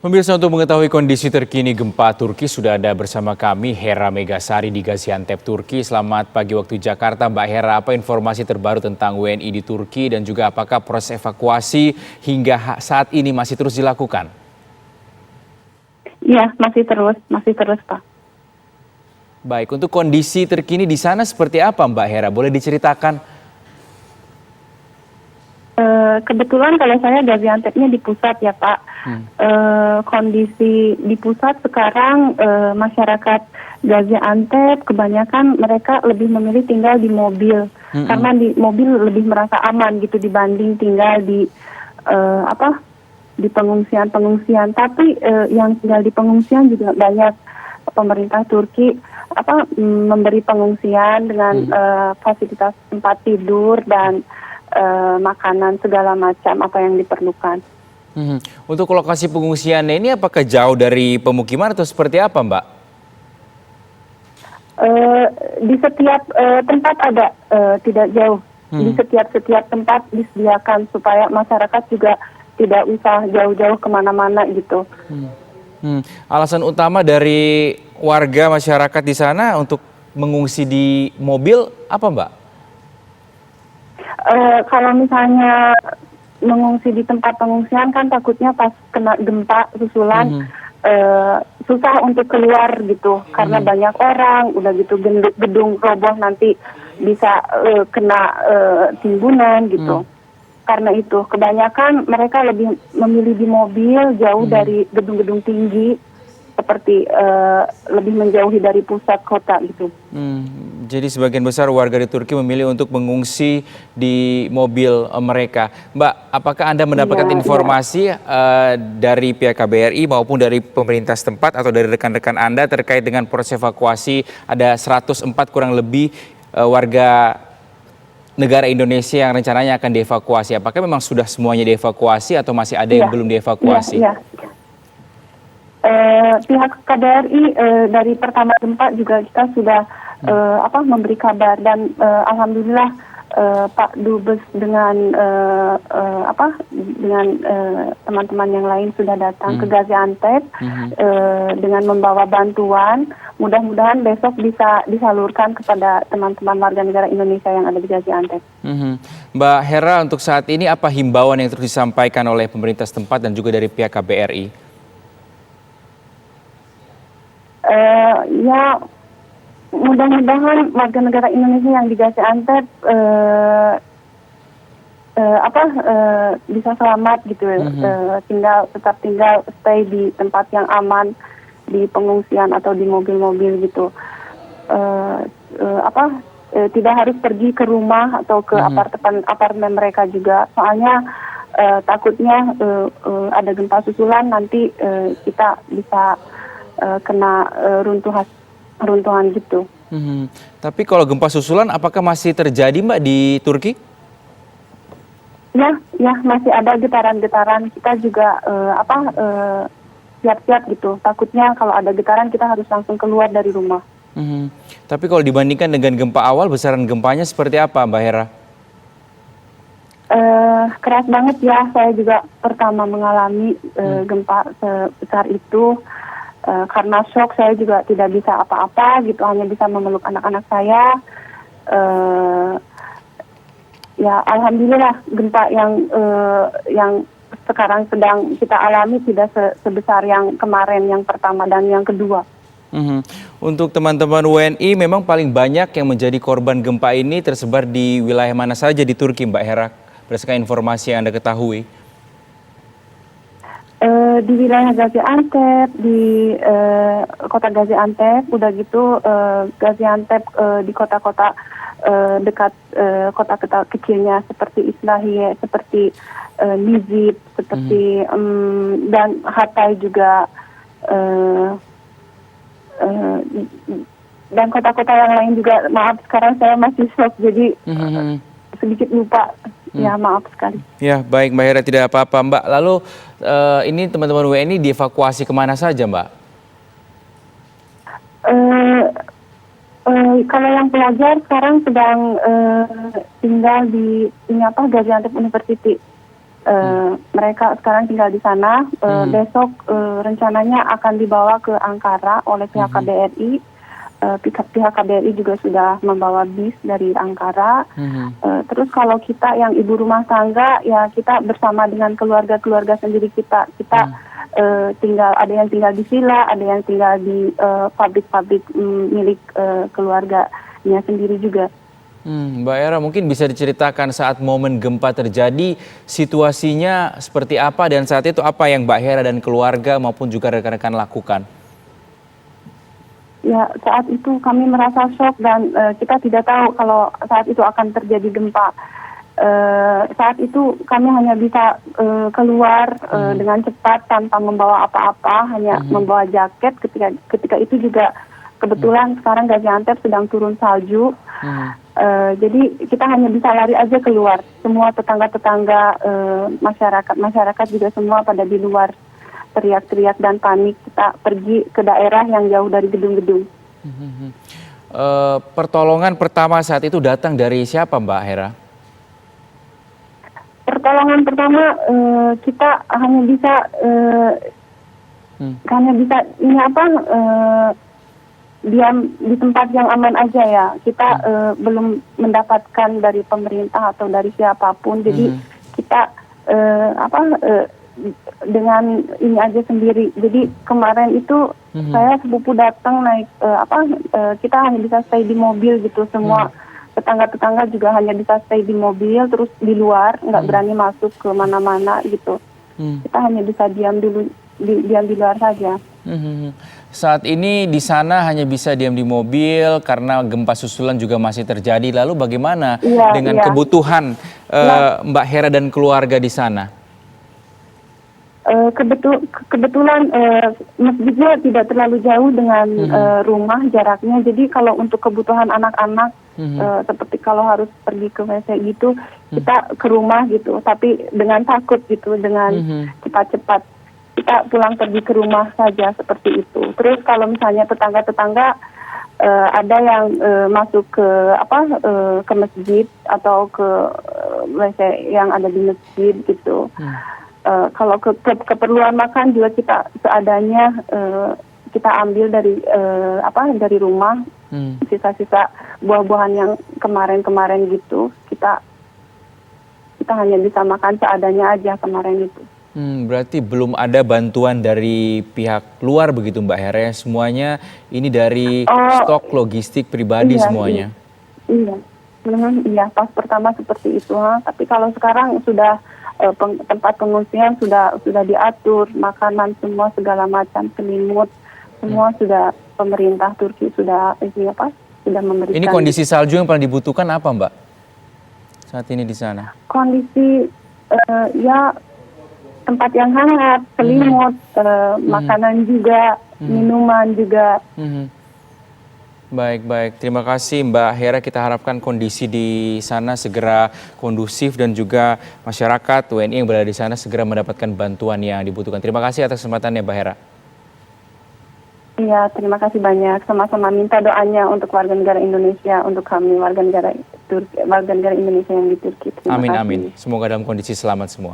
Pemirsa, untuk mengetahui kondisi terkini gempa Turki sudah ada bersama kami Hera Megasari di Gaziantep, Turki. Selamat pagi waktu Jakarta, Mbak Hera. Apa informasi terbaru tentang WNI di Turki dan juga apakah proses evakuasi hingga saat ini masih terus dilakukan? Iya, masih terus, Pak. Baik, untuk kondisi terkini di sana seperti apa, Mbak Hera? Boleh diceritakan? Kebetulan kalau saya Gaziantepnya di pusat ya, Pak. Kondisi di pusat sekarang masyarakat Gaziantep kebanyakan mereka lebih memilih tinggal di mobil karena di mobil lebih merasa aman gitu dibanding tinggal di di pengungsian. Tapi yang tinggal di pengungsian juga banyak pemerintah Turki memberi pengungsian dengan fasilitas tempat tidur dan makanan segala macam apa yang diperlukan. Untuk lokasi pengungsiannya ini apakah jauh dari pemukiman atau seperti apa, Mbak? Di setiap tempat ada, tidak jauh. Di setiap tempat disediakan supaya masyarakat juga tidak usah jauh-jauh kemana-mana gitu. Alasan utama dari warga masyarakat di sana untuk mengungsi di mobil apa, Mbak? Kalau misalnya mengungsi di tempat pengungsian kan takutnya pas kena gempa susulan susah untuk keluar gitu karena banyak orang, udah gitu gedung roboh nanti bisa kena timbunan gitu. Karena itu kebanyakan mereka lebih memilih di mobil jauh dari gedung-gedung tinggi seperti lebih menjauhi dari pusat kota gitu. Jadi sebagian besar warga di Turki memilih untuk mengungsi di mobil mereka. Mbak, apakah Anda mendapatkan informasi dari pihak KBRI maupun dari pemerintah setempat atau dari rekan-rekan Anda terkait dengan proses evakuasi ada 104 kurang lebih warga negara Indonesia yang rencananya akan dievakuasi? Apakah memang sudah semuanya dievakuasi atau masih ada yang belum dievakuasi? Pihak KBRI dari pertama gempa juga kita sudah memberi kabar dan alhamdulillah Pak Dubes dengan teman-teman yang lain sudah datang ke Gaziantep dengan membawa bantuan. Mudah-mudahan besok bisa disalurkan kepada teman-teman warga negara Indonesia yang ada di Gaziantep. Mbak Hera, untuk saat ini apa himbauan yang terus disampaikan oleh pemerintah setempat dan juga dari pihak KBRI? Ya, mudah-mudahan warga negara Indonesia yang di Gaziantep bisa selamat gitu, tetap tinggal stay di tempat yang aman, di pengungsian atau di mobil-mobil gitu. Tidak harus pergi ke rumah atau ke apartemen mereka juga, soalnya takutnya ada gempa susulan nanti kita bisa kena runtuhan gitu. Tapi kalau gempa susulan apakah masih terjadi, Mbak, di Turki? Ya, masih ada getaran-getaran. Kita juga siap-siap gitu. Takutnya kalau ada getaran kita harus langsung keluar dari rumah. Tapi kalau dibandingkan dengan gempa awal, besaran gempanya seperti apa, Mbak Hera? Keras banget ya. Saya juga pertama mengalami gempa sebesar itu. Karena shock saya juga tidak bisa apa-apa gitu, hanya bisa memeluk anak-anak saya. Ya alhamdulillah gempa yang sekarang sedang kita alami tidak sebesar yang kemarin, yang pertama dan yang kedua. Untuk teman-teman WNI memang paling banyak yang menjadi korban gempa ini tersebar di wilayah mana saja di Turki, Mbak Hera, berdasarkan informasi yang Anda ketahui? Di wilayah Gaziantep, di kota Gaziantep, udah gitu Gaziantep di kota-kota dekat kota-kota kecilnya seperti Islahiye, seperti Nizip, seperti dan Hatay juga, dan kota-kota yang lain juga. Maaf, sekarang saya masih shock jadi sedikit lupa. Ya, maaf sekali. Ya, baik Mbak Hera, tidak apa-apa, Mbak. Lalu ini teman-teman WNI dievakuasi kemana saja, Mbak? Kalau yang pelajar sekarang sedang tinggal di Gaziantep University. Mereka sekarang tinggal di sana. Besok rencananya akan dibawa ke Ankara oleh pihak KBRI. Pihak KBRI juga sudah membawa bis dari Ankara. Terus kalau kita yang ibu rumah tangga, ya kita bersama dengan keluarga-keluarga sendiri kita. Tinggal, ada yang tinggal di villa, ada yang tinggal di pabrik-pabrik milik keluarganya sendiri juga. Mbak Hera, mungkin bisa diceritakan saat momen gempa terjadi, situasinya seperti apa dan saat itu apa yang Mbak Hera dan keluarga maupun juga rekan-rekan lakukan? Ya, saat itu kami merasa shock dan kita tidak tahu kalau saat itu akan terjadi gempa. Saat itu kami hanya bisa keluar dengan cepat tanpa membawa apa-apa, hanya membawa jaket. Ketika itu juga kebetulan sekarang Gaziantep sedang turun salju. Jadi kita hanya bisa lari aja keluar. Semua tetangga-tetangga, masyarakat juga semua pada di luar teriak-teriak dan panik. Kita pergi ke daerah yang jauh dari gedung-gedung. Pertolongan pertama saat itu datang dari siapa, Mbak Hera? Pertolongan pertama kita hanya bisa diam di tempat yang aman aja ya. Kita belum mendapatkan dari pemerintah atau dari siapapun. Jadi kita dengan ini aja sendiri. Jadi kemarin itu saya sepupu datang naik kita hanya bisa stay di mobil gitu. Semua tetangga-tetangga juga hanya bisa stay di mobil, terus di luar, nggak berani masuk ke mana-mana gitu. Kita hanya bisa diam di luar saja. Saat ini di sana hanya bisa diam di mobil karena gempa susulan juga masih terjadi. Lalu bagaimana dengan kebutuhan Mbak Hera dan keluarga di sana? Kebetulan masjidnya tidak terlalu jauh dengan rumah jaraknya. Jadi kalau untuk kebutuhan anak-anak seperti kalau harus pergi ke WC gitu, kita ke rumah gitu. Tapi dengan takut gitu, dengan cepat-cepat kita pulang pergi ke rumah saja seperti itu. Terus kalau misalnya tetangga-tetangga ada yang masuk ke masjid atau ke WC yang ada di masjid gitu. Kalau keperluan makan juga kita seadanya kita ambil dari rumah, sisa-sisa buah-buahan yang kemarin gitu kita hanya bisa makan seadanya aja kemarin itu. Berarti belum ada bantuan dari pihak luar begitu Mbak Hera, semuanya ini dari stok logistik pribadi semuanya. Iya, pas pertama seperti itu. Tapi kalau sekarang sudah tempat pengungsian sudah diatur, makanan semua segala macam, selimut semua sudah pemerintah Turki sudah memberikan. Ini kondisi salju yang paling dibutuhkan apa, Mbak? Saat ini di sana? Kondisi tempat yang hangat, selimut, makanan juga, minuman juga. Baik. Terima kasih Mbak Hera. Kita harapkan kondisi di sana segera kondusif dan juga masyarakat WNI yang berada di sana segera mendapatkan bantuan yang dibutuhkan. Terima kasih atas kesempatannya Mbak Hera. Iya, terima kasih banyak. Sama-sama minta doanya untuk warga negara Indonesia, untuk kami warga negara Indonesia yang di Turki. Amin. Semoga dalam kondisi selamat semua.